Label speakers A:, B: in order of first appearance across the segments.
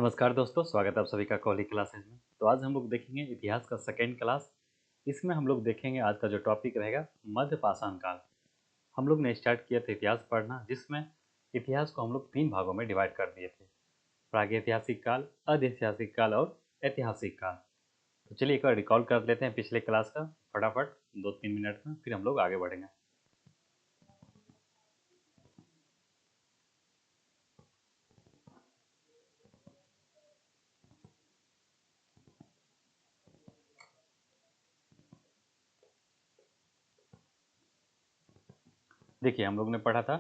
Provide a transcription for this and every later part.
A: नमस्कार दोस्तों, स्वागत है आप सभी का कॉली क्लासेज में। तो आज हम लोग देखेंगे इतिहास का सेकेंड क्लास। इसमें हम लोग देखेंगे आज का जो टॉपिक रहेगा मध्य पाषाण काल। हम लोग ने स्टार्ट किया था इतिहास पढ़ना, जिसमें इतिहास को हम लोग तीन भागों में डिवाइड कर दिए थे: प्रागैतिहासिक काल, अधैतिहासिक काल और ऐतिहासिक काल। तो चलिए एक बार रिकॉल कर लेते हैं पिछले क्लास का फटाफट 2-3 मिनट में, फिर हम लोग आगे बढ़ेंगे। देखिए, हम लोग ने पढ़ा था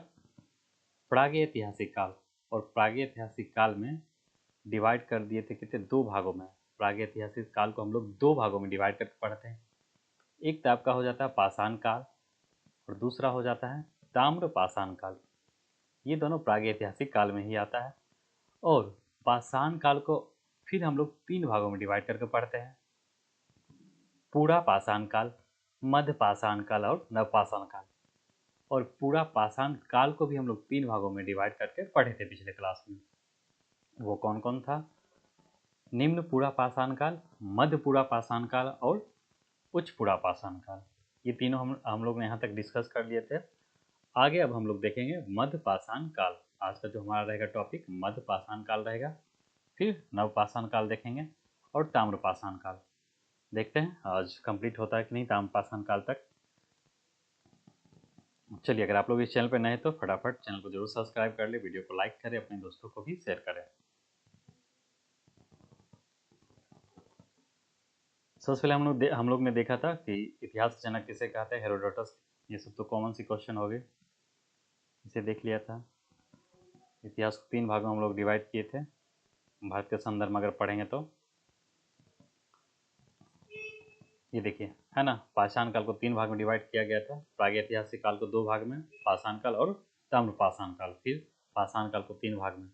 A: प्रागैतिहासिक काल, और प्रागैतिहासिक काल में डिवाइड कर दिए थे कितने, दो भागों में। प्रागैतिहासिक काल को हम लोग दो भागों में डिवाइड करके पढ़ते हैं। एक तो आपका हो जाता है पाषाण काल, और दूसरा हो जाता है ताम्र पाषाण काल। ये दोनों प्रागैतिहासिक काल में ही आता है। और पाषाण काल को फिर हम लोग तीन भागों में डिवाइड करके पढ़ते हैं: पूरा पाषाण काल, मध्य पाषाण काल और नवपाषाण काल। और पूरा पाषाण काल को भी हम लोग तीन भागों में डिवाइड करके पढ़े थे पिछले क्लास में। वो कौन कौन था? निम्न पूरा पाषाण काल, मध्य पूरा पाषाण काल और उच्च पूरा पाषाण काल। ये तीनों हम लोग ने यहाँ तक डिस्कस कर लिए थे। आगे अब हम लोग देखेंगे मध्य पाषाण काल। आज का जो हमारा रहेगा टॉपिक मध्य पाषाण काल रहेगा। फिर नव पाषाण काल देखेंगे और ताम्र पाषाण काल। देखते हैं आज कंप्लीट होता है कि नहीं ताम्र पाषाण काल तक। चलिए, अगर आप लोग इस चैनल पर नए हैं तो फटाफट चैनल को जरूर सब्सक्राइब कर ले, वीडियो को लाइक करें, अपने दोस्तों को भी शेयर करें। सबसे पहले हम लोग ने देखा था कि इतिहास के जनक किसे कहते हैं, हेरोडोटस। ये सब तो कॉमन सी क्वेश्चन हो गए, इसे देख लिया था। इतिहास को तीन भागों में हम लोग डिवाइड किए थे भारत के संदर्भ में अगर पढ़ेंगे तो। ये देखिए, है ना, पाषाण काल को तीन भाग में डिवाइड किया गया था। प्रागैतिहासिक काल को दो भाग में, पाषाण काल और ताम्र पाषाण काल। फिर पाषाण काल को तीन भाग में।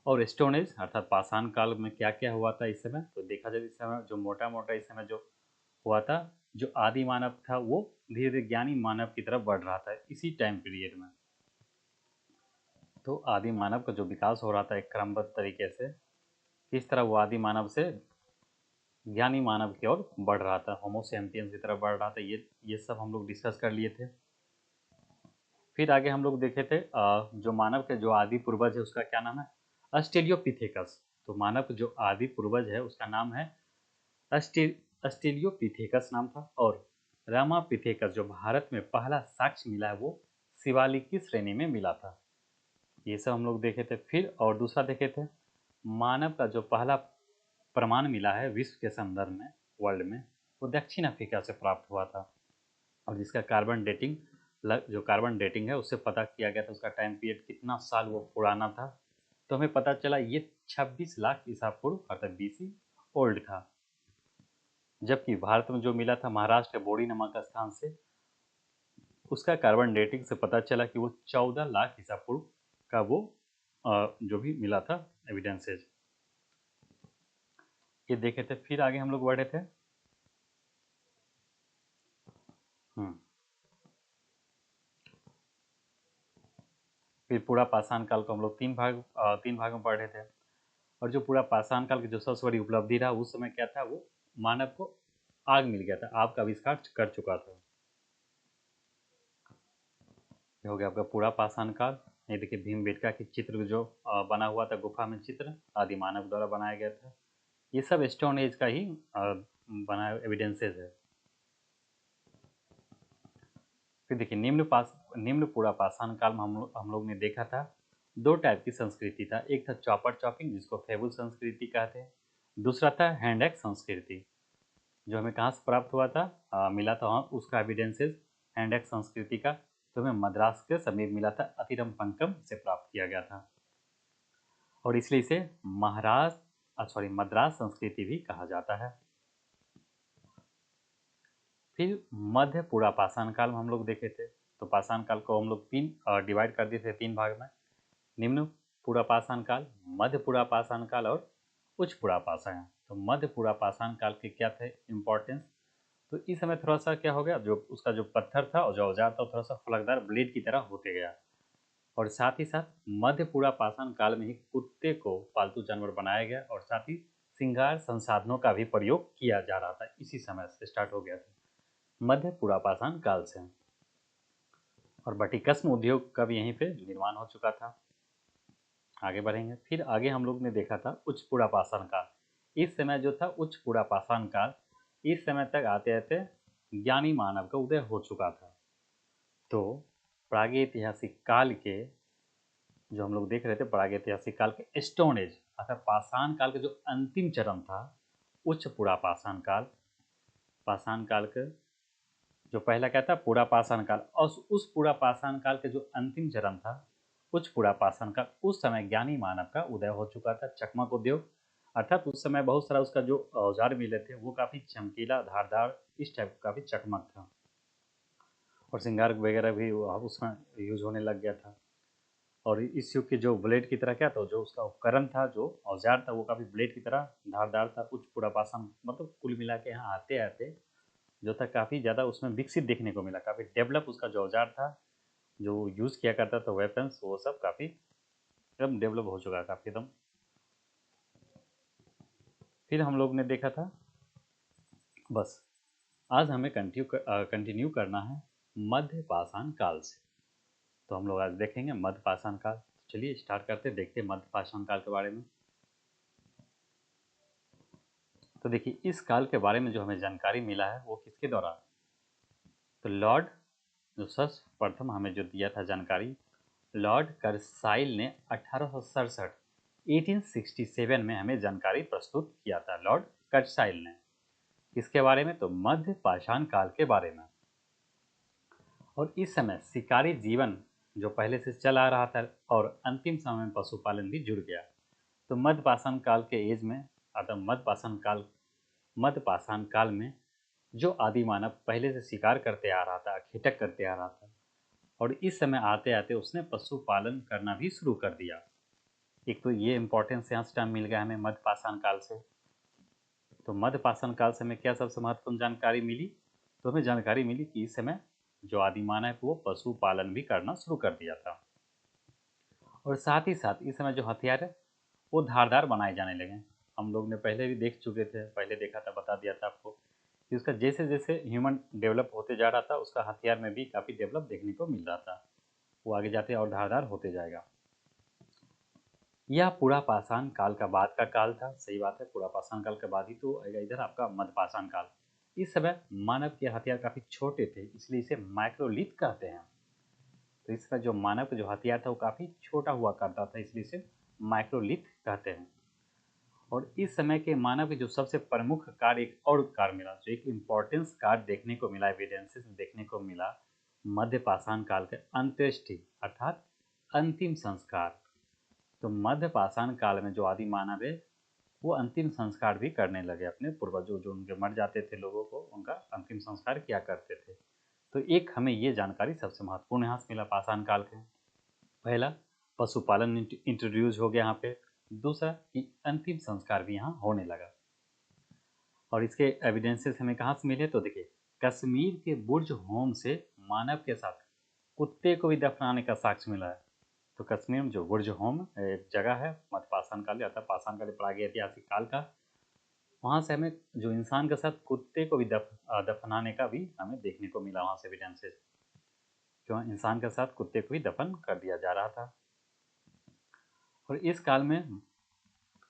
A: और स्टोन एज अर्थात पाषाण काल में क्या क्या हुआ था इस समय, तो देखा जाए इस समय जो मोटा मोटा इस समय जो हुआ था, जो आदि मानव था वो धीरे धीरे ज्ञानी मानव की तरफ बढ़ रहा था इसी टाइम पीरियड में। तो आदि मानव का जो विकास हो रहा था एक क्रमबद्ध तरीके से, किस तरह वो आदि मानव से ज्ञानी मानव की ओर बढ़ रहा था, होमो सैपियंस की तरफ बढ़ रहा था, ये सब हम लोग डिस्कस कर लिए थे। फिर आगे हम लोग देखे थे जो मानव के जो आदि पूर्वज है उसका क्या नाम है, ऑस्ट्रेलियोपिथेकस। तो मानव के जो आदि पूर्वज है उसका नाम है ऑस्ट्रेलियोपिथेकस नाम था। और रामापिथेकस जो भारत में पहला साक्ष्य मिला है वो शिवालिक की श्रेणी में मिला था। ये सब हम लोग देखे थे। फिर और दूसरा देखे थे, मानव का जो पहला प्रमाण मिला है विश्व के संदर्भ में, वर्ल्ड में, वो दक्षिण अफ्रीका से प्राप्त हुआ था। और जिसका कार्बन डेटिंग, जो कार्बन डेटिंग है उससे पता किया गया था उसका टाइम पीरियड कितना साल वो पुराना था। तो हमें पता चला ये 26 लाख ईसा पूर्व अर्थात बीसी ओल्ड था। जबकि भारत में जो मिला था महाराष्ट्र बोडी नामक स्थान से, उसका कार्बन डेटिंग से पता चला कि वो 14 लाख ईसा पूर्व का वो जो भी मिला था एविडेंसेज, ये देखे थे। फिर आगे हम लोग बढ़े थे। फिर पूरा पाषाण काल को हम लोग तीन भाग में पढ़े थे। और जो पूरा पाषाण काल की जो सबसे बड़ी उपलब्धि रहा उस समय क्या था, वो मानव को आग मिल गया था, आग का आविष्कार कर चुका था। ये हो गया आपका पूरा पाषाण काल। ये देखिए भीमबेटका की चित्र जो बना हुआ था गुफा में, चित्र आदि मानव द्वारा बनाया गया था। ये सब स्टोन एज का ही बना एविडेंसेस है। फिर देखिए निम्न पूरा पाषाण काल में हम लोग ने देखा था दो टाइप की संस्कृति था। एक था चॉपर चॉपिंग जिसको फेबुल संस्कृति कहते हैं, दूसरा था हैंड एक्स संस्कृति, जो हमें कहाँ से प्राप्त हुआ था, मिला था वहाँ उसका एविडेंसेस हैंड एक्स संस्कृति का, तो हमें मद्रास के समीप मिला था, अतिरम पंकम से प्राप्त किया गया था। और इसलिए इसे मद्रास संस्कृति भी कहा जाता है। फिर मध्य पूरा पाषाण काल में हम लोग देखे थे। तो पाषाण काल को हम लोग डिवाइड कर दिए थे तीन भाग में: निम्न पूरा पाषाण काल, मध्य पूरा पाषाण काल और उच्च पूरा पाषाण। तो मध्य पूरा पाषाण काल के क्या थे इंपॉर्टेंस, तो इस समय थोड़ा सा क्या हो गया, जो उसका जो पत्थर था और जो औजार था थोड़ा सा फलकदार ब्लेड की तरह होते गया। और साथ ही साथ मध्यपुरा पाषाण काल में ही कुत्ते को पालतू जानवर बनाया गया और साथ ही श्रृंगार संसाधनों का भी प्रयोग किया जा रहा था। इसी समय से स्टार्ट हो गया था मध्यपुरा पाषाण काल से। और बटिकस्म उद्योग का भी यहीं पे निर्माण हो चुका था। आगे बढ़ेंगे, फिर आगे हम लोग ने देखा था उच्चपुरा पाषाण काल। इस समय जो था उच्चपुरा पाषाण काल, इस समय तक आते आते ज्ञानी मानव का उदय हो चुका था। तो प्रागैतिहासिक काल के जो हम लोग देख रहे थे, प्रागैतिहासिक काल के स्टोन एज अर्थात पाषाण काल का जो अंतिम चरण था उच्चपुरा पाषाण काल। पाषाण काल का जो पहला क्या था, पूरा पाषाण काल, और उस पूरा पाषाण काल के जो अंतिम चरण था उच्चपुरा पाषाण काल, उस समय ज्ञानी मानव का उदय हो चुका था। चकमक उद्योग अर्थात उस समय बहुत सारा उसका जो औजार मिले थे वो काफ़ी चमकीला, धारदार, इस टाइप का काफ़ी चकमक था। और श्रृंगार वगैरह भी उसमें यूज होने लग गया था। और इस युग के जो ब्लेड की तरह क्या था, जो उसका उपकरण था, जो औजार था, वो काफ़ी ब्लेड की तरह धारदार था। उच्चपुरा पाषाण मतलब कुल मिला के यहाँ आते आते जो था काफ़ी ज़्यादा उसमें विकसित देखने को मिला, काफ़ी डेवलप उसका जो औजार था, जो यूज़ किया करता था वेपन्स, वो सब काफ़ी एकदम डेवलप हो चुका, काफ़ी एकदम। फिर हम लोग ने देखा था, बस आज हमें कंटिन्यू करना है मध्य पाषाण काल से। तो हम लोग आज देखेंगे मध्य पाषाण काल। चलिए स्टार्ट करते, देखते हैं मध्य पाषाण काल के बारे में। तो देखिए इस काल के बारे में जो हमें जानकारी मिला है वो किसके द्वारा, तो लॉर्ड जो सर्वप्रथम हमें जो दिया था जानकारी, लॉर्ड कर्साइल ने 1867 में हमें जानकारी प्रस्तुत किया था। लॉर्ड कर्साइल ने किसके बारे में, तो मध्य पाषाण काल के बारे में। और इस समय शिकारी जीवन जो पहले से चल आ रहा था और अंतिम समय में पशुपालन भी जुड़ गया। तो मध्य पाषाण काल के एज में अर्थात मध्य पाषाण काल में जो आदि मानव पहले से शिकार करते आ रहा था, खेटक करते आ रहा था, और इस समय आते आते उसने पशुपालन करना भी शुरू कर दिया। एक तो ये इंपॉर्टेंस यहाँ से टर्म मिल गया हमें मध्य पाषाण काल से। तो मध्य पाषाण काल से हमें क्या सबसे महत्वपूर्ण जानकारी मिली, तो हमें जानकारी मिली कि इस समय जो आदि मानव है वो पशुपालन भी करना शुरू कर दिया था। और साथ ही साथ इस समय जो हथियार है वो धारदार बनाए जाने लगे। हम लोग ने पहले भी देख चुके थे, पहले देखा था, बता दिया था आपको कि उसका जैसे जैसे ह्यूमन डेवलप होते जा रहा था उसका हथियार में भी काफ़ी डेवलप देखने को मिल रहा था। वो आगे जाते और धारदार होते जाएगा। यह पूरा पाषाण काल का बाद का काल था। सही बात है, पूरा पाषाण काल के बाद ही तो आएगा इधर आपका मध्य पाषाण काल। इस समय मानव के हथियार काफ़ी छोटे थे, इसलिए इसे माइक्रोलिथ कहते हैं। तो इस समय जो मानव का जो हथियार था वो काफ़ी छोटा हुआ करता था, इसलिए इसे माइक्रोलिथ कहते हैं। और इस समय के मानव के जो सबसे प्रमुख कार्य, एक और कार्य मिला, जो एक इम्पोर्टेंस कार्य देखने को मिला, एविडेंसेस देखने को मिला मध्य पाषाण काल के अंत्येष्टि अर्थात अंतिम संस्कार। तो मध्य पाषाण काल में जो आदि मानव है वो अंतिम संस्कार भी करने लगे। अपने पूर्वजों जो उनके मर जाते थे लोगों को, उनका अंतिम संस्कार किया करते थे। तो एक हमें ये जानकारी सबसे महत्वपूर्ण यहाँ से मिला पाषाण काल के। पहला, पशुपालन इंट्रोड्यूस हो गया यहाँ पे। दूसरा कि अंतिम संस्कार भी यहाँ होने लगा। और इसके एविडेंसेस हमें कहाँ से मिले, तो देखिए कश्मीर के बुर्ज होम से मानव के साथ कुत्ते को भी दफनाने का साक्ष्य मिला है। तो कश्मीर में जो बुर्ज होम एक जगह है मध्य पाषाण काल अर्थात पाषाण काल प्रागैतिहासिक काल का, वहाँ से हमें जो इंसान के साथ कुत्ते को भी दफनाने का भी हमें देखने को मिला वहाँ से एविडेंसेस। क्यों, इंसान के साथ कुत्ते को भी दफन कर दिया जा रहा था। और इस काल में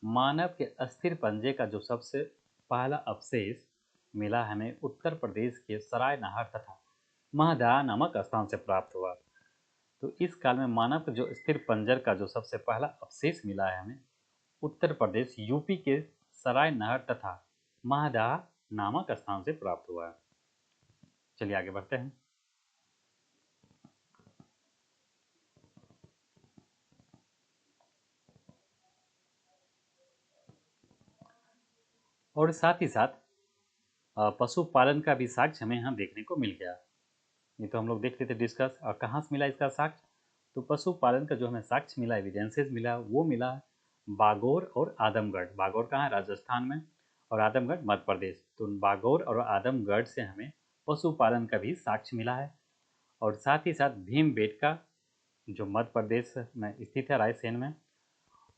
A: मानव के अस्थिर पंजे का जो सबसे पहला अवशेष मिला हमें उत्तर प्रदेश के सराय नहर तथा महदहा नामक स्थान से प्राप्त हुआ। तो इस काल में मानव के जो स्थिर पंजर का जो सबसे पहला अवशेष मिला है हमें उत्तर प्रदेश यूपी के सराय नहर तथा महदहा नामक स्थान से प्राप्त हुआ है। चलिए आगे बढ़ते हैं। और साथ ही साथ पशुपालन का भी साक्ष्य हमें यहाँ देखने को मिल गया। ये तो हम लोग देख लेते डिस्कस। और कहाँ से मिला इसका साक्ष्य, तो पशुपालन का जो हमें साक्ष्य मिला, एविडेंसेस मिला, वो मिला बागोर और आदमगढ़। बागोर कहाँ है, राजस्थान में, और आदमगढ़ मध्य प्रदेश। तो बागोर और आदमगढ़ से हमें पशुपालन का भी साक्ष्य मिला है। और साथ ही साथ भीमबेटका जो मध्य प्रदेश में स्थित है, रायसेन में,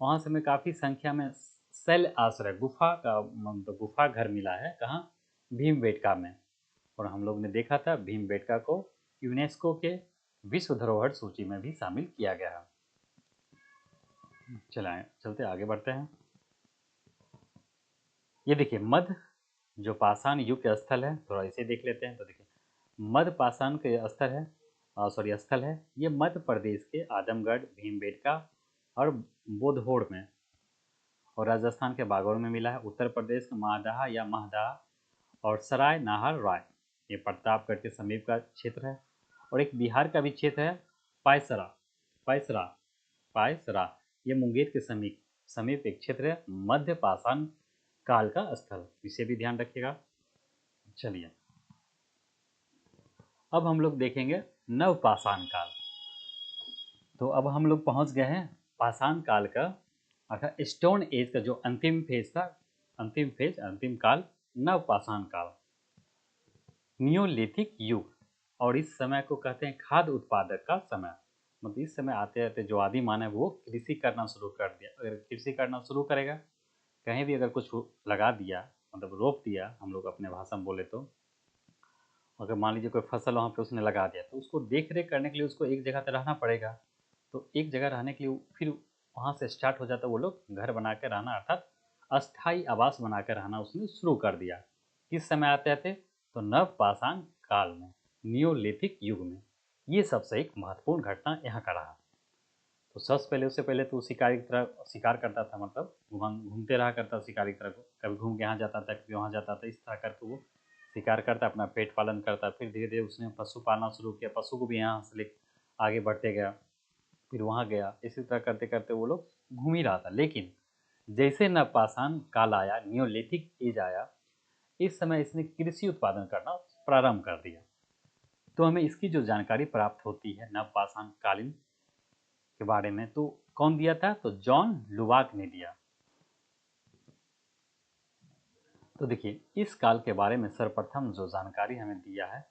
A: वहाँ से हमें काफ़ी संख्या में शैल आश्रय गुफा का मतलब गुफा घर मिला है। कहाँ? भीमबेटका में। और हम लोग ने देखा था भीमबेटका को यूनेस्को के विश्व धरोहर सूची में भी शामिल किया गया है। चलते आगे बढ़ते हैं। ये देखिए मध्य जो पाषाण युग के स्थल है, थोड़ा इसे देख लेते हैं। तो देखिए मध्य पाषाण के स्थल है ये मध्य प्रदेश के आजमगढ़, भीमबेटका और बोधोड़ में, और राजस्थान के बागौर में मिला है। उत्तर प्रदेश का माहदाह या महदाह और सराय नाहर राय ये प्रतापगढ़ के समीप का क्षेत्र है। और एक बिहार का भी क्षेत्र है पायसरा पायसरा पायसरा ये मुंगेर के समीप एक क्षेत्र है, मध्य पाषाण काल का स्थल, इसे भी ध्यान रखिएगा। चलिए अब हम लोग देखेंगे नवपाषाण काल। तो अब हम लोग पहुंच गए हैं पाषाण काल का अर्थात स्टोन एज का जो अंतिम फेज था, अंतिम काल नवपाषाण काल, नियोलिथिक युग। और इस समय को कहते हैं खाद्य उत्पादक का समय। मतलब इस समय आते आते जो आदि मानव वो कृषि करना शुरू कर दिया। अगर कृषि करना शुरू करेगा, कहीं भी अगर कुछ लगा दिया, मतलब रोप दिया, हम लोग अपने भाषा में बोले तो, अगर मान लीजिए कोई फसल वहाँ पे उसने लगा दिया, तो उसको देख रेख करने के लिए उसको एक जगह पर रहना पड़ेगा। तो एक जगह रहने के लिए फिर वहाँ से स्टार्ट हो जाता है वो लोग घर बना के रहना, अर्थात अस्थाई आवास बना के रहना उसने शुरू कर दिया। किस समय आते आते? तो नवपाषाण काल में, नियोलिथिक युग में। ये सबसे एक महत्वपूर्ण घटना यहाँ का रहा। तो सबसे उससे पहले तो शिकारी की तरह शिकार करता था, मतलब घूमते रहा करता शिकारी की तरह, कभी घूम के यहाँ जाता था, कभी वहाँ जाता था, इस तरह करके वो शिकार करता, अपना पेट पालन करता। फिर धीरे धीरे उसने पशु पालना शुरू किया, पशु को भी यहाँ से ले आगे बढ़ते गया, फिर वहाँ गया। इसी तरह करते करते वो लोग घूम ही रहा था। लेकिन जैसे नवपाषाण काल आया, नियोलिथिक एज आया, इस समय इसने कृषि उत्पादन करना प्रारंभ कर दिया। तो हमें इसकी जो जानकारी प्राप्त होती है नवपाषाण कालीन के बारे में, तो कौन दिया था? तो जॉन लुवाक ने दिया। तो देखिए इस काल के बारे में सर्वप्रथम जो जानकारी हमें दिया है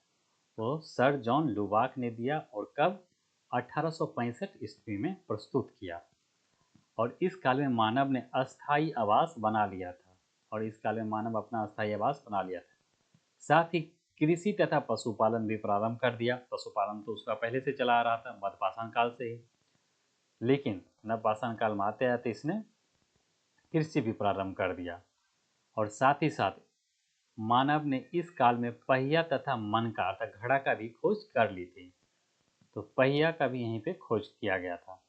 A: वो सर जॉन लुवाक ने दिया। और कब? 1865 ईस्वी में प्रस्तुत किया। और इस काल में मानव ने अस्थाई आवास बना लिया था। और इस काल में मानव अपना अस्थाई आवास बना लिया था। साथ ही कृषि तथा पशुपालन भी प्रारंभ कर दिया। पशुपालन तो उसका पहले से चला आ रहा था, मध्यपाषाण काल से ही। लेकिन नवपाषाण काल में आते आते इसने कृषि भी प्रारंभ कर दिया। और साथ ही साथ मानव ने इस काल में पहिया तथा मनका अर्थात घड़ा का भी खोज कर ली थी। तो पहिया का भी यहीं पे खोज किया गया था।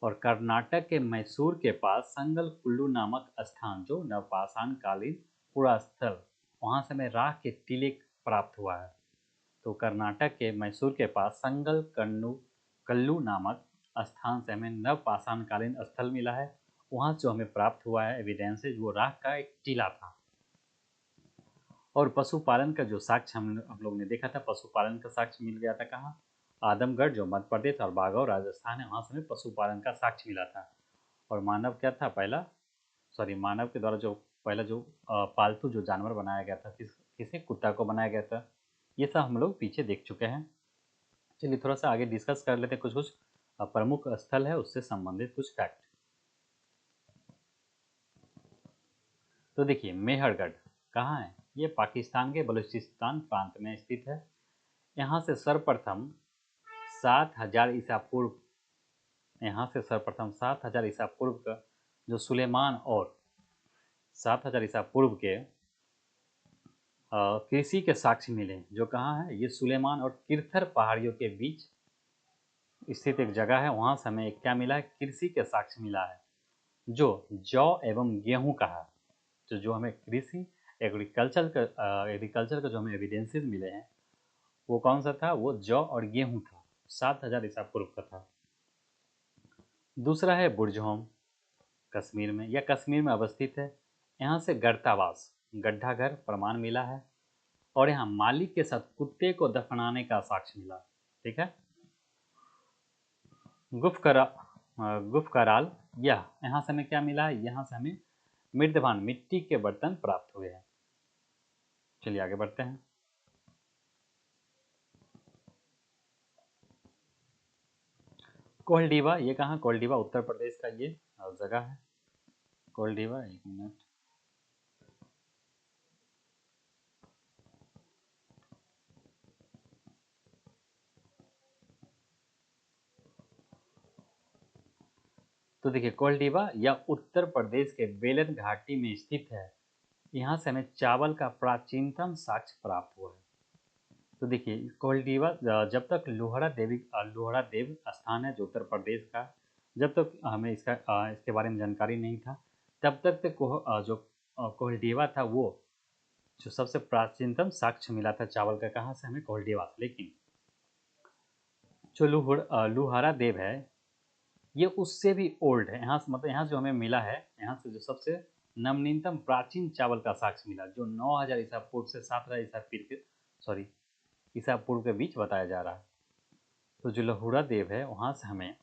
A: और कर्नाटक के मैसूर के पास संगल कुल्लू नामक स्थान, जो नवपाषाण कालीन पुरा स्थल, वहाँ से हमें राख के टीले प्राप्त हुआ है। तो कर्नाटक के मैसूर के पास संगल कल्लू नामक स्थान से हमें नवपाषाण कालीन स्थल मिला है। वहाँ जो हमें प्राप्त हुआ है एविडेंसेज, वो राख का एक टीला था। और पशुपालन का जो साक्ष्य हम लोग ने देखा था, पशुपालन का साक्ष्य मिल गया था कहाँ? आदमगढ़ जो मध्य प्रदेश और बागौर राजस्थान है, वहाँ से हमें पशुपालन का साक्ष्य मिला था। और मानव क्या था मानव के द्वारा जो पहला जो पालतू जो जानवर बनाया गया था, किसे? कुत्ता को बनाया गया था। ये सब हम लोग पीछे देख चुके हैं। चलिए थोड़ा सा आगे डिस्कस कर लेते हैं कुछ प्रमुख स्थल है उससे संबंधित कुछ फैक्ट। तो देखिए मेहरगढ़ कहाँ है? ये पाकिस्तान के बलूचिस्तान प्रांत में स्थित है। यहाँ से सर्वप्रथम 7000 ईसा पूर्व का जो सुलेमान और 7000 ईसा पूर्व के कृषि के साक्ष्य मिले, जो कहाँ है? ये सुलेमान और किरथर पहाड़ियों के बीच स्थित एक जगह है। वहाँ से हमें क्या मिला है? कृषि के साक्ष्य मिला है, जो जौ एवं गेहूं का है। तो जो हमें कृषि एग्रीकल्चर का जो हमें एविडेंसेस मिले हैं, वो कौन सा था? वो जौ और गेहूं था, 7000 ईसा पूर्व का था। दूसरा है बुर्जहोम, कश्मीर में, या कश्मीर में अवस्थित है। यहाँ से गर्तावास गड्ढा घर प्रमाण मिला है। और यहाँ मालिक के साथ कुत्ते को दफनाने का साक्ष्य मिला। ठीक है। गुफकराल, यहाँ से हमें क्या मिला है? यहाँ से हमें मृदभान मिट्टी के बर्तन प्राप्त हुए हैं। चलिए आगे बढ़ते हैं। कोल्डिवा, ये कहाँ? कोल्डिवा उत्तर प्रदेश का ये जगह है। कोल्डिवा, एक मिनट। तो देखिए कोल्डिवा या उत्तर प्रदेश के बेलन घाटी में स्थित है। यहाँ से हमें चावल का प्राचीनतम साक्ष्य प्राप्त हुआ है। तो देखिए कोल्डिवा जब तक लोहड़ा देव स्थान है जो उत्तर प्रदेश का, जब तक हमें इसके बारे में जानकारी नहीं था, तब तक जो कोल्डिवा था वो जो सबसे प्राचीनतम साक्ष्य मिला था चावल का, कहाँ से? हमें कोल्डिवा से। लेकिन जो लुहारा देव है ये उससे भी ओल्ड है। यहाँ से मतलब यहाँ जो हमें मिला है, यहाँ से जो सबसे नवनीतम प्राचीन चावल का साक्ष्य मिला जो 9000 ईसा पूर्व से 7000 ईसा पूर्व के बीच बताया जा रहा है। तो जो लहुड़ा देव है वहाँ से हमें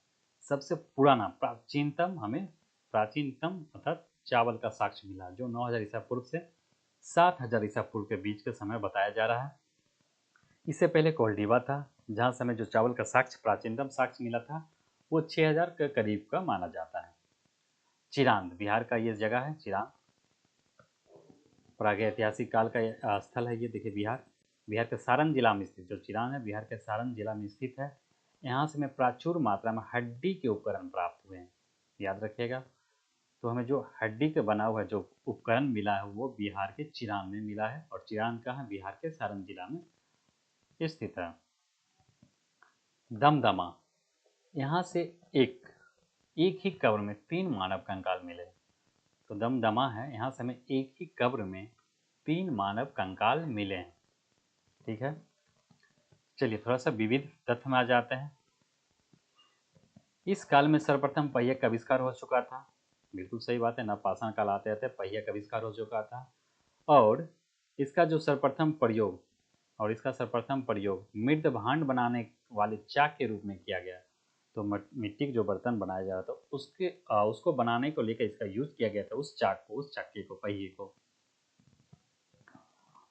A: सबसे पुराना प्राचीनतम अर्थात चावल का साक्ष्य मिला जो 9000 ईसा पूर्व से 7000 ईसा पूर्व के बीच के समय बताया जा रहा है। इससे पहले कोल्डिवा था जहाँ से हमें जो चावल का साक्ष्य प्राचीनतम साक्ष्य मिला था वो 6000 के करीब का माना जाता है। चिरांद बिहार का ये जगह है। चिरांद प्रागैतिहासिक काल का स्थल है ये। देखिए बिहार के सारण जिला में स्थित जो चिरांद है, बिहार के सारण जिला में स्थित है। यहाँ से हमें प्रचुर मात्रा में हड्डी के उपकरण प्राप्त हुए हैं, याद रखिएगा। तो हमें जो हड्डी के बना हुआ जो उपकरण मिला है वो बिहार के चिरांद में मिला है, और चिरांद कहाँ? बिहार के सारण जिला में स्थित है। दमदमा, यहाँ से एक ही कब्र में 3 मानव कंकाल मिले। तो दमदमा है, यहाँ से हमें एक ही कब्र में 3 मानव कंकाल मिले हैं। ठीक है, चलिए थोड़ा सा विविध तथ्य में आ जाते हैं। इस काल में सर्वप्रथम पहिया का आविष्कार हो चुका था। बिल्कुल सही बात है, नवपाषाण काल आते आते पहिया का आविष्कार हो चुका था। और इसका सर्वप्रथम प्रयोग मृद भांड बनाने वाले चाक के रूप में किया गया। तो मिट्टी के जो बर्तन बनाया जा रहा था उसको बनाने को लेकर इसका यूज किया गया था, उस चक्के को, पहिए को।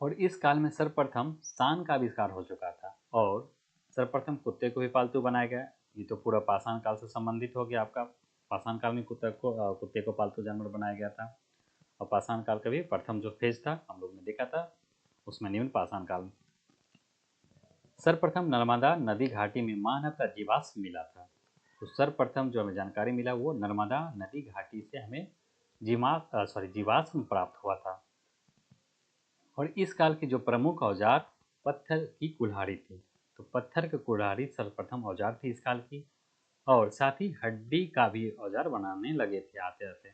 A: और इस काल में सर्वप्रथम सान का आविष्कार हो चुका था, और सर्वप्रथम कुत्ते को भी पालतू बनाया गया। ये तो पूरा पाषाण काल से संबंधित हो गया आपका। पाषाण काल में कुत्ते को पालतू जानवर बनाया गया था। और पाषाण काल का भी प्रथम जो फेज था हम लोग ने देखा था, उसमें निम्न पाषाण काल में सर्वप्रथम नर्मदा नदी घाटी में मानव का जीवाश्म मिला था। तो सर्वप्रथम जो हमें जानकारी मिला वो नर्मदा नदी घाटी से हमें जीवाश्म प्राप्त हुआ था। और इस काल के जो प्रमुख औजार पत्थर की कुल्हाड़ी थी। तो पत्थर की कुल्हाड़ी सर्वप्रथम औजार थी इस काल की। और साथ ही हड्डी का भी औजार बनाने लगे थे आते आते।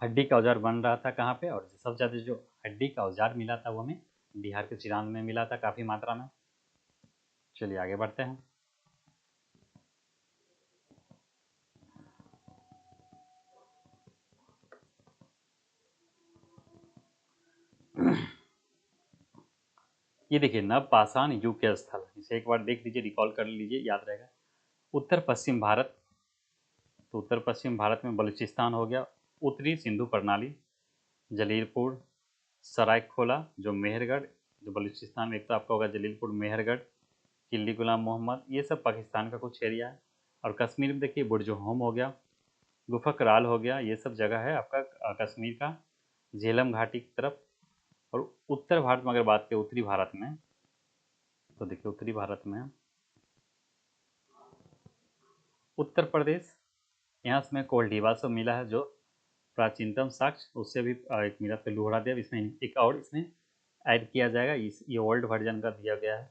A: हड्डी का औजार बन रहा था कहाँ पे? और सबसे ज़्यादा जो हड्डी का औजार मिला था वो हमें बिहार के चिरांद में मिला था काफ़ी मात्रा में। चलिए आगे बढ़ते हैं। ये देखिए नवपाषाण युग के स्थल, इसे एक बार देख लीजिए, रिकॉल कर लीजिए, याद रहेगा। उत्तर पश्चिम भारत, तो उत्तर पश्चिम भारत में बलूचिस्तान हो गया। उत्तरी सिंधु प्रणाली, जलीलपुर, सरायखोला, जो मेहरगढ़, जो बलूचिस्तान में एक तो आपका होगा जलीलपुर, मेहरगढ़, किली गुलाम मोहम्मद, ये सब पाकिस्तान का कुछ एरिया है। और कश्मीर में देखिए बुर्ज होम हो गया, गुफा कराल हो गया, ये सब जगह है आपका कश्मीर का, झेलम घाटी की तरफ। और उत्तर भारत में अगर बात करें, उत्तरी भारत में, तो देखिए उत्तरी भारत में उत्तर प्रदेश, यहाँ से कोल्डिवा से मिला है जो प्राचीनतम साक्ष्य, उससे भी एक मिला था लोहड़ा देव। इसमें एक और इसमें ऐड किया जाएगा, ये ओल्ड वर्जन का दिया गया है,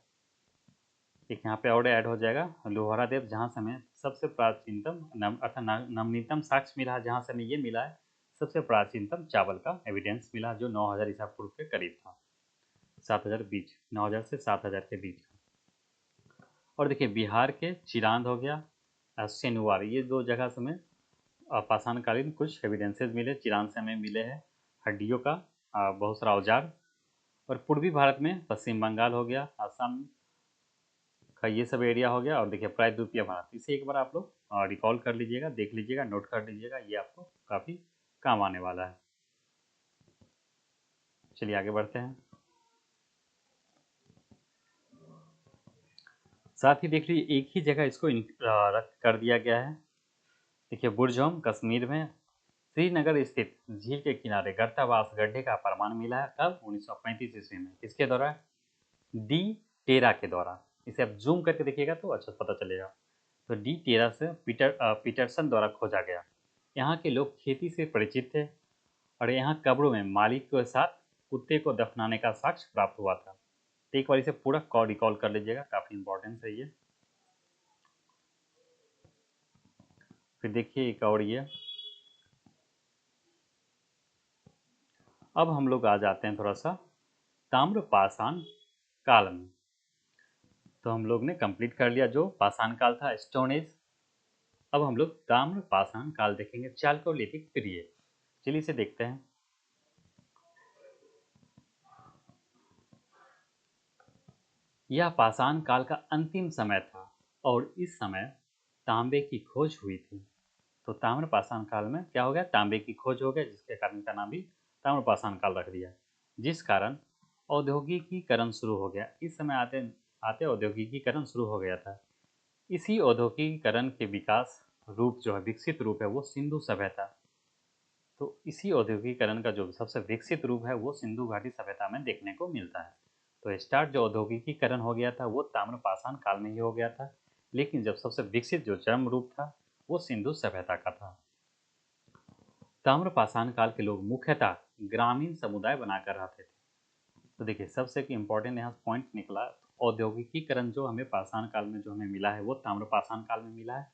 A: एक यहाँ पे और ऐड हो जाएगा लोहड़ा देव, जहाँ से हमें सबसे प्राचीनतम अर्थात नवनीतम साक्ष्य मिला है, जहाँ से हमें ये मिला है सबसे प्राचीनतम चावल का एविडेंस मिला जो 9000 ईसा पूर्व के करीब था, 7000 बीच, 9000 से 7000 के बीच। और देखिए बिहार के चिरांद हो गया, सेनुवार, ये दो जगह से हमें पाषाणकालीन कुछ एविडेंसेस मिले, चिरांद से हमें मिले हैं हड्डियों का बहुत सारा औजार। और पूर्वी भारत में पश्चिम बंगाल हो गया, असम का ये सब एरिया हो गया। और देखिए प्रायद्वीपीय भारत, इसे एक बार आप लोग रिकॉल कर लीजिएगा, देख लीजिएगा, नोट कर लीजिएगा, ये आपको काफ़ी काम आने वाला है। चलिए आगे बढ़ते हैं। साथ ही देख लीजिए एक ही जगह इसको रख कर दिया गया है। देखिए बुर्जोम कश्मीर में श्रीनगर स्थित झील के किनारे गर्तावास गड्ढे का प्रमाण मिला है कब 1935 ईस्वी में। किसके द्वारा? डी टेरा के द्वारा। इसे आप जूम करके देखिएगा तो अच्छा पता चलेगा। तो डी टेरा से पीटरसन द्वारा खोजा गया। यहाँ के लोग खेती से परिचित थे और यहाँ कब्रों में मालिक के साथ कुत्ते को दफनाने का साक्ष्य प्राप्त हुआ था। तो एक बार इसे पूरा रिकॉल कर लीजिएगा, काफी इंपॉर्टेंट है ये। फिर देखिए एक और ये, अब हम लोग आ जाते हैं थोड़ा सा ताम्रपाषाण काल में। तो हम लोग ने कंप्लीट कर लिया जो पाषाण काल था, स्टोन एज। अब हम लोग ताम्रपाषाण काल देखेंगे, चालकोलिथिक पीरियड। चलिए इसे देखते हैं। यह पाषाण काल का अंतिम समय था और इस समय तांबे की खोज हुई थी। तो ताम्रपाषाण काल में क्या हो गया? तांबे की खोज हो गया, जिसके कारण का नाम भी ताम्रपाषाण काल रख दिया, जिस कारण औद्योगिकीकरण शुरू हो गया। इस समय आते आते औद्योगिकीकरण शुरू हो गया था। इसी औद्योगिकीकरण के विकास रूप जो है, विकसित रूप है, वो सिंधु सभ्यता। तो इसी औद्योगिकीकरण का जो सबसे विकसित रूप है वो सिंधु घाटी सभ्यता में देखने को मिलता है। तो स्टार्ट जो औद्योगिकीकरण हो गया था वो ताम्रपाषाण काल में ही हो गया था, लेकिन जब सबसे विकसित जो चरम रूप था वो सिंधु सभ्यता का था। ताम्रपाषाण काल के लोग मुख्यतः ग्रामीण समुदाय बनाकर रहते थे। तो देखिए सबसे इम्पोर्टेंट यहाँ पॉइंट निकला, औद्योगिकीकरण जो हमें पाषाण काल में जो हमें मिला है वो ताम्रपाषाण काल में मिला है।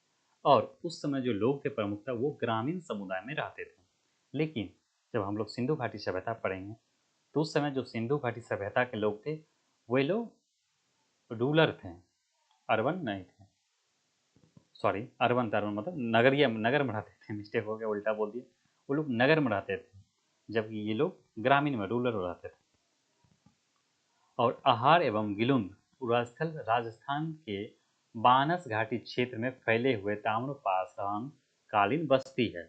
A: और उस समय जो लोग थे प्रमुखतः वो ग्रामीण समुदाय में रहते थे। लेकिन जब हम लोग सिंधु घाटी सभ्यता पढ़ेंगे तो उस समय जो सिंधु घाटी सभ्यता के लोग थे वे लोग रूलर थे, अर्बन नहीं थे। सॉरी, अर्बन था, अर्बन मतलब नगरीय, नगर में रहते थे, मिस्टेक हो गया, उल्टा बोल दिया। वो लोग नगर में रहते थे जबकि ये लोग ग्रामीण में, रूरल में रहते थे। और आहार एवं गिलुंद पुरास्थल राजस्थान के बानस घाटी क्षेत्र में फैले हुए ताम्रपाषाण कालीन बस्ती है।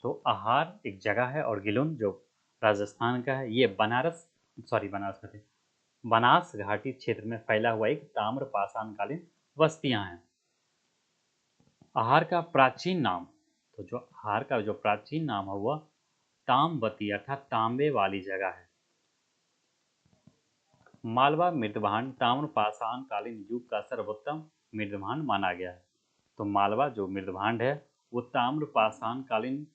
A: तो आहार एक जगह है और गिलुंद जो राजस्थान का है, ये बनारस कहते, बनास घाटी क्षेत्र में फैला हुआ एक ताम्रपाषाण कालीन बस्तियां हैं। आहार का प्राचीन नाम, तो जो आहार का जो प्राचीन नाम है वह ताम्बती अर्थात तांबे वाली जगह है। मालवा मृदभांड ताम्रपाषाण कालीन युग का सर्वोत्तम मृदभांड माना गया है। तो मालवा जो मृदभांड है वो ताम्रपाषाण कालीन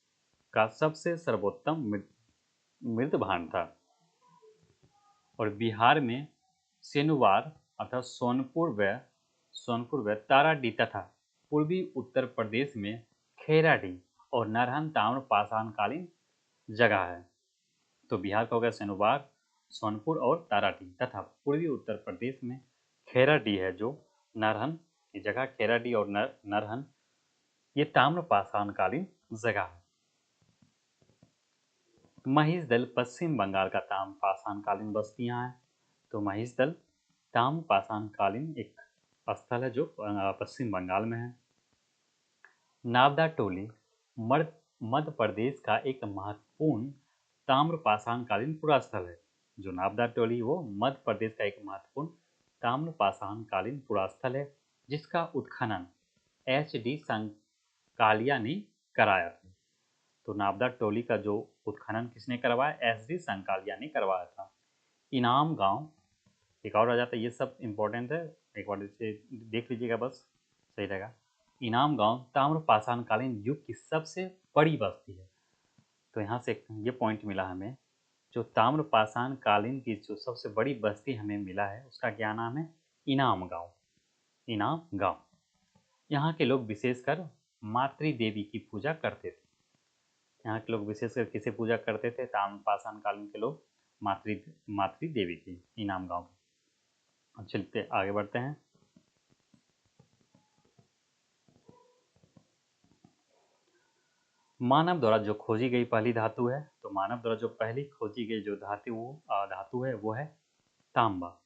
A: का सबसे सर्वोत्तम मृदभांड था। और बिहार में सेनुवार अर्थात सोनपुर व ताराडी तथा पूर्वी उत्तर प्रदेश में खेराडी और नरहन ताम्रपाषाण कालीन जगह है। तो बिहार का हो गया सेनुवार, सोनपुर और ताराडी तथा पूर्वी उत्तर प्रदेश में खेराडी है जो नरहन की जगह, खेराडी और नरहन ये ताम्रपाषाण कालीन जगह है। महिषदल पश्चिम बंगाल का ताम्रपाषाण कालीन बस्तियां हैं। तो महिषदल ताम्रपाषाण कालीन एक स्थल है जो पश्चिम बंगाल में है। नावदा टोली मध्य प्रदेश का एक महत्वपूर्ण ताम्रपाषाण कालीन पुरास्थल है। जो नावदा टोली वो मध्य प्रदेश का एक महत्वपूर्ण ताम्रपाषाण कालीन पुरास्थल है, जिसका उत्खनन HD संकालिया ने कराया था। तो नावदा टोली का जो उत्खनन किसने करवाया? HD संकालिया ने करवाया था। इनाम गांव एक और आ जाता है, ये सब इंपॉर्टेंट है, एक बार इसे देख लीजिएगा बस, सही रहेगा। इनाम गांव ताम्रपाषाण कालीन युग की सबसे बड़ी बस्ती है। तो यहाँ से ये पॉइंट मिला हमें, जो ताम्रपाषाण कालीन की जो सबसे बड़ी बस्ती हमें मिला है उसका क्या नाम है? इनाम गांव। इनाम गांव। यहाँ के लोग विशेषकर मातृ देवी की पूजा करते थे। यहाँ के लोग विशेषकर किसे पूजा करते थे? ताम्रपाषाण कालीन के लोग मातृ देवी की, इनाम गांव की। चलते आगे बढ़ते हैं। मानव द्वारा जो खोजी गई पहली धातु है, तो मानव द्वारा जो पहली खोजी गई जो धातु है वो है तांबा।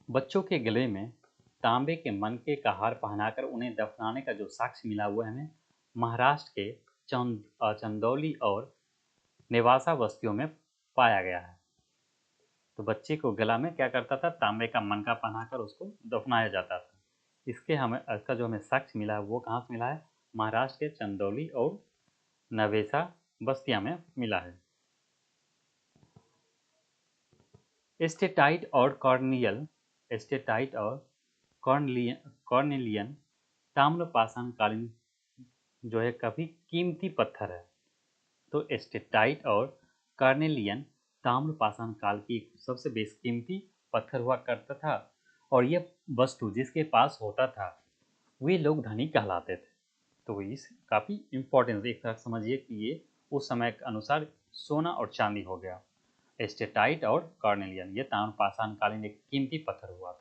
A: बच्चों के गले में तांबे के मनके का हार पहनाकर उन्हें दफनाने का जो साक्ष्य मिला हुआ है हमें महाराष्ट्र के चंदौली और नेवासा बस्तियों में पाया गया है। तो बच्चे को गला में क्या करता था, तांबे का मनका पहनाकर उसको दफनाया जाता था। इसका जो हमें साक्ष्य मिला है वो कहाँ से मिला है, महाराष्ट्र के चंदौली और नवेसा बस्तिया में मिला है। एस्टेटाइट और कॉर्नेलियन ताम्रपाषाण कालीन जो है काफी कीमती पत्थर है। तो एस्टेटाइट और कार्नेलियन ताम्रपाषाण काल की सबसे बेशकीमती पत्थर हुआ करता था, और यह वस्तु जिसके पास होता था वे लोग धनी कहलाते थे। तो इस काफी इंपॉर्टेंस एक तरह समझिए कि ये उस समय के अनुसार सोना और चांदी हो गया। एस्टेटाइट और कार्नेलियन ये ताम्रपाषाण कालीन एक कीमती पत्थर हुआ था।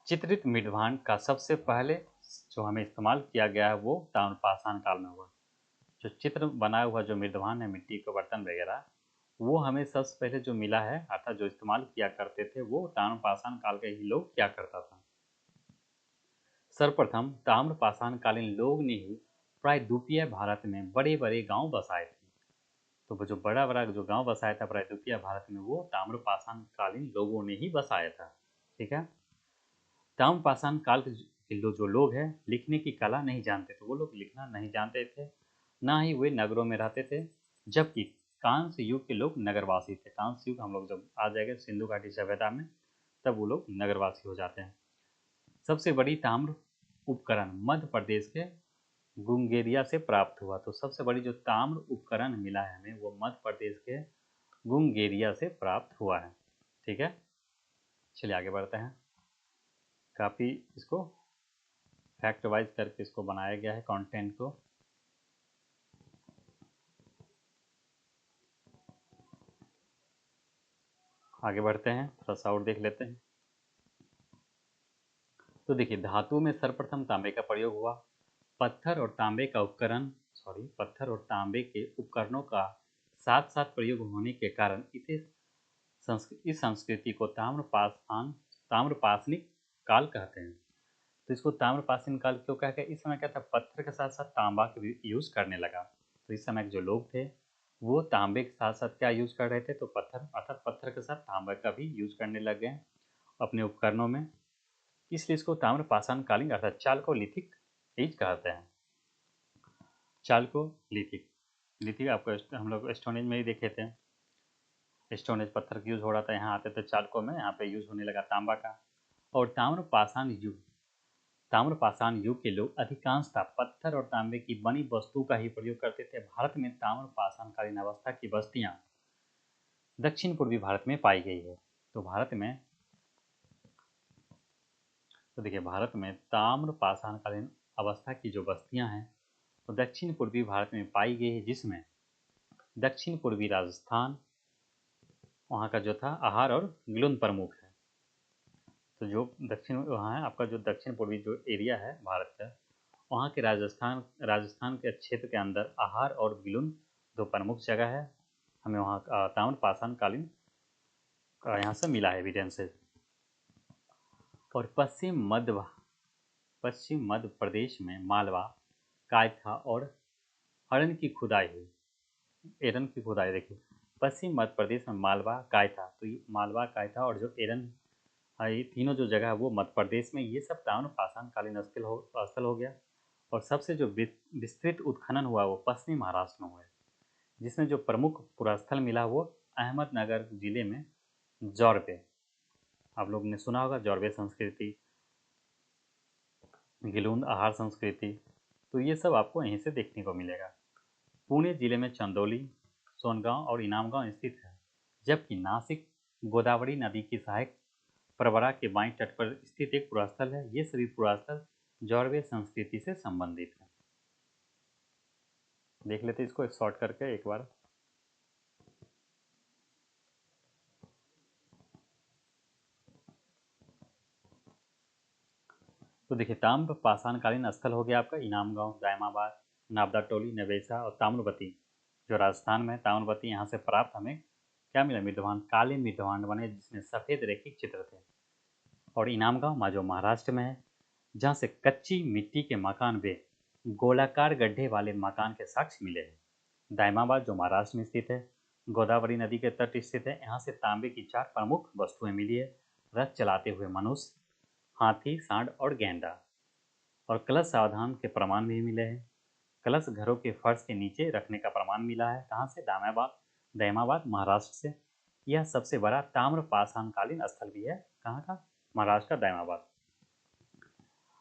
A: चित्रित मृदभांड का सबसे पहले जो हमें इस्तेमाल किया गया है वो ताम्रपाषाण काल में हुआ। जो चित्र बनाया हुआ जो मृदभांड है, मिट्टी के बर्तन वगैरह, वो हमें सबसे पहले जो मिला है अर्थात जो इस्तेमाल किया करते थे वो ताम्रपाषाण काल के ही लोग क्या करता था। सर्वप्रथम ताम्रपाषाण कालीन लोग ने ही प्रायद्वीपीय भारत में बड़े बड़े गांव बसाए थे। तो जो बड़ा बड़ा जो गांव बसाया था प्रायद्वीपीय भारत में वो ताम्रपाषाण कालीन लोगों ने ही बसाया था। ठीक है। ताम्रपाषाण काल के जो लोग हैं लिखने की कला नहीं जानते थे, वो लोग लिखना नहीं जानते थे, ना ही वे नगरों में रहते थे। जबकि कांस्य युग के लोग नगरवासी थे। कांस्य युग हम लोग जब आ जाएगा सिंधु घाटी सभ्यता में तब वो लोग नगरवासी हो जाते हैं। सबसे बड़ी ताम्र उपकरण मध्य प्रदेश के गुंगेरिया से प्राप्त हुआ। तो सबसे बड़ी जो ताम्र उपकरण मिला है हमें वो मध्य प्रदेश के गुंगेरिया से प्राप्त हुआ है। ठीक है, चलिए आगे बढ़ते हैं। काफ़ी इसको फैक्ट वाइज करके इसको बनाया गया है कंटेंट को। आगे बढ़ते हैं, थोड़ा सा और देख लेते हैं। तो देखिए धातु में सर्वप्रथम तांबे का प्रयोग हुआ। पत्थर और तांबे के उपकरणों का साथ साथ प्रयोग होने के कारण इस संस्कृति को ताम्रपाषाणिक काल कहते हैं। तो इसको ताम्रपाषाण काल क्यों कहा गया, इस समय क्या था, पत्थर के साथ साथ तांबा का भी यूज करने लगा। तो इस समय के जो लोग थे वो तांबे के साथ साथ क्या यूज कर रहे थे, तो पत्थर अर्थात पत्थर के साथ तांबा का भी यूज करने लग गए अपने उपकरणों में। इसलिए इसको ताम्रपाषाण कालीन अर्थात चाल्कोलिथिक एज कहते हैं। चाल्कोलिथिक लिथिक आपको हम लोग स्टोनेज में ही देखे थे, स्टोनेज पत्थर का यूज हो रहा था, यहाँ आते थे चालकों में, यहाँ पे यूज होने लगा तांबा का। और ताम्रपाषाण युग के लोग अधिकांशतः पत्थर और तांबे की बनी वस्तु का ही प्रयोग करते थे। भारत में ताम्रपाषाण कालीन अवस्था की बस्तियां दक्षिण पूर्वी भारत में पाई गई है। तो देखिए भारत में ताम्रपाषाण कालीन अवस्था की जो बस्तियां हैं वो दक्षिण पूर्वी भारत में पाई गई है, जिसमें दक्षिण पूर्वी राजस्थान वहाँ का जो था आहार और गिलोन प्रमुख है। तो जो दक्षिण वहाँ है आपका जो दक्षिण पूर्वी जो एरिया है भारत का, वहाँ के राजस्थान के क्षेत्र के अंदर आहार और गिलुन दो प्रमुख जगह है। हमें वहाँ ताम्रपाषाण कालीन का यहाँ से मिला है एविडेंसेस। और पश्चिम मध्य प्रदेश में मालवा, कायथा और एरन की खुदाई देखिए पश्चिम मध्य प्रदेश में मालवा, कायथा, तो ये मालवा, कायथा और जो एरन, ये तीनों जो जगह है वो मध्य प्रदेश में, ये सब ताम्रपाषाण कालीन स्थल हो गया। और सबसे जो विस्तृत उत्खनन हुआ वो पश्चिमी महाराष्ट्र में हुआ है, जिसमें जो प्रमुख पुरास्थल मिला वो अहमदनगर जिले में जौरबे, आप लोग ने सुना होगा जौरबे संस्कृति, गिलुंद आहार संस्कृति, तो ये सब आपको यहीं से देखने को मिलेगा। पुणे जिले में चंदौली, सोनगांव और इनाम गांव स्थित है, जबकि नासिक गोदावरी नदी की सहायक प्रवरा के बाएं तट पर स्थित एक पुरास्थल है। ये सभी पुरास्थल जौरवे संस्कृति से संबंधित है। देख लेते इसको एक शॉर्ट करके एक बार। तो देखिए ताम्रपाषाण कालीन स्थल हो गया आपका इनाम गांव, दायमाबाद, नाबदा टोली, नवेसा और ताम्रवती जो राजस्थान में, ताम्रवती यहाँ से प्राप्त हमें क्या मिला, मृदभांड, काले मृदभांड बने जिसमें सफेद रेखिक चित्र थे। और इनाम गांव जो महाराष्ट्र में है, जहाँ से कच्ची मिट्टी के मकान व गोलाकार गड्ढे वाले मकान के साक्ष्य मिले हैं। दायमाबाद जो महाराष्ट्र में स्थित है, गोदावरी नदी के तट स्थित है। यहाँ से तांबे की 4 प्रमुख वस्तुएं मिली है: रथ चलाते हुए मनुष्य, हाथी, सांड और गेंडा। और कलश सावधान के प्रमाण भी मिले हैं। कलश घरों के फर्श के नीचे रखने का प्रमाण मिला है। कहाँ से? दामाबाद, दैमाबाद, महाराष्ट्र से। यह सबसे बड़ा ताम्र पाषाणकालीन स्थल भी है। कहाँ का? महाराष्ट्र का दैमाबाद।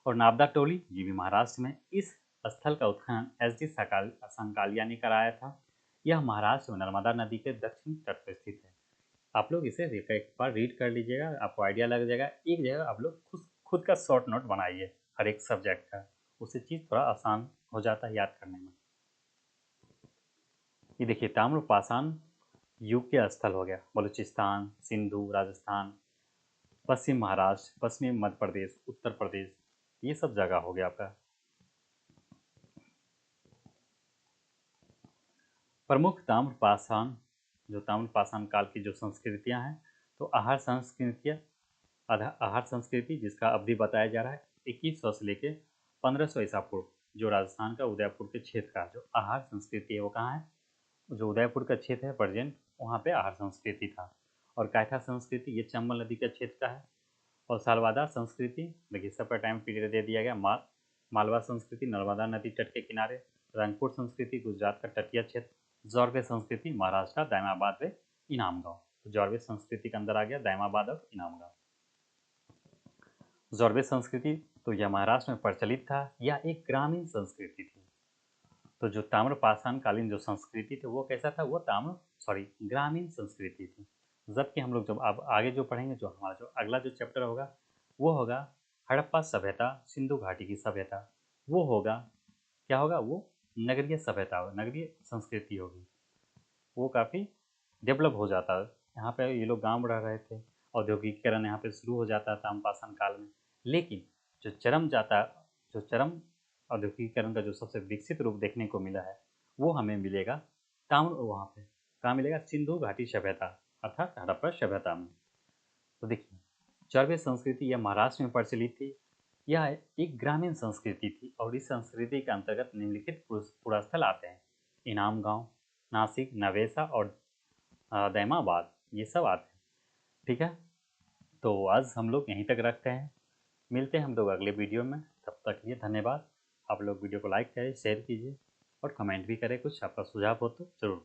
A: और नाबदा टोली, ये भी महाराष्ट्र में। इस स्थल का उत्खनन एस डी संकालिया ने कराया था। यह महाराष्ट्र में नर्मदा नदी के दक्षिण तट पर स्थित है। आप लोग इसे एक बार रीड कर लीजिएगा, आपको आइडिया लग जाएगा। एक जगह आप लोग खुद का शॉर्ट नोट बनाइए हर एक सब्जेक्ट का, उससे चीज़ थोड़ा आसान हो जाता है याद करने में। ये देखिए, ताम्रपाषाण युग के स्थल हो गया बलूचिस्तान, सिंधु, राजस्थान, पश्चिम महाराष्ट्र, पश्चिमी मध्य प्रदेश, उत्तर प्रदेश, ये सब जगह हो गया आपका। प्रमुख ताम्रपाषाण, जो ताम्रपाषाण काल की जो संस्कृतियां हैं, तो आहार संस्कृति जिसका अवधि बताया जा रहा है 2100 से लेके 1500 ईसा पूर्व। जो राजस्थान का उदयपुर के क्षेत्र का जो आहार संस्कृति है वो कहाँ है? जो उदयपुर का क्षेत्र है प्रेजेंट, वहाँ पे आहार संस्कृति था। और कायथा संस्कृति ये चंबल नदी का क्षेत्र का है। और सालवादा संस्कृति, देखिए सबका टाइम पीरियड दे दिया गया। मालवा संस्कृति नर्मदा नदी तट के किनारे। रंगपुर संस्कृति गुजरात का तटीय क्षेत्र। जॉर्वे संस्कृति महाराष्ट्र का दायमाबाद व इनाम गाँव। तो जॉर्वे संस्कृति के अंदर आ गया दायमाबाद और इनाम गाँव। जॉर्वे संस्कृति तो यह महाराष्ट्र में प्रचलित था। यह एक ग्रामीण संस्कृति थी। तो जो ताम्रपाषाण कालीन जो संस्कृति थी वो कैसा था? वो ग्रामीण संस्कृति थी। जबकि हम लोग जब अब आगे जो पढ़ेंगे, जो हमारा जो अगला जो चैप्टर होगा वो होगा हड़प्पा सभ्यता, सिंधु घाटी की सभ्यता। वो होगा क्या होगा? वो नगरीय सभ्यता, नगरीय संस्कृति होगी। वो काफ़ी डेवलप हो जाता है। यहाँ पे ये लोग गांव रह रहे थे, औद्योगिकीकरण यहाँ पे शुरू हो जाता था ताम्रपाषाण काल में। लेकिन जो चरम औद्योगिकीकरण का जो सबसे विकसित रूप देखने को मिला है वो हमें मिलेगा वहाँ पे कहाँ मिलेगा? सिंधु घाटी सभ्यता अर्थात हड़प्पा सभ्यता में। तो देखिए, चरवे संस्कृति यह महाराष्ट्र में प्रचलित थी। यह एक ग्रामीण संस्कृति थी और इस संस्कृति के अंतर्गत निम्नलिखित पुरास्थल आते हैं: इनाम गांव, नासिक, नवेसा और दैमाबाद, ये सब आते हैं। ठीक है, तो आज हम लोग यहीं तक रखते हैं। मिलते हैं हम लोग अगले वीडियो में। तब तक लिए धन्यवाद। आप लोग वीडियो को लाइक करें, शेयर कीजिए और कमेंट भी करें। कुछ आपका सुझाव हो तो ज़रूर।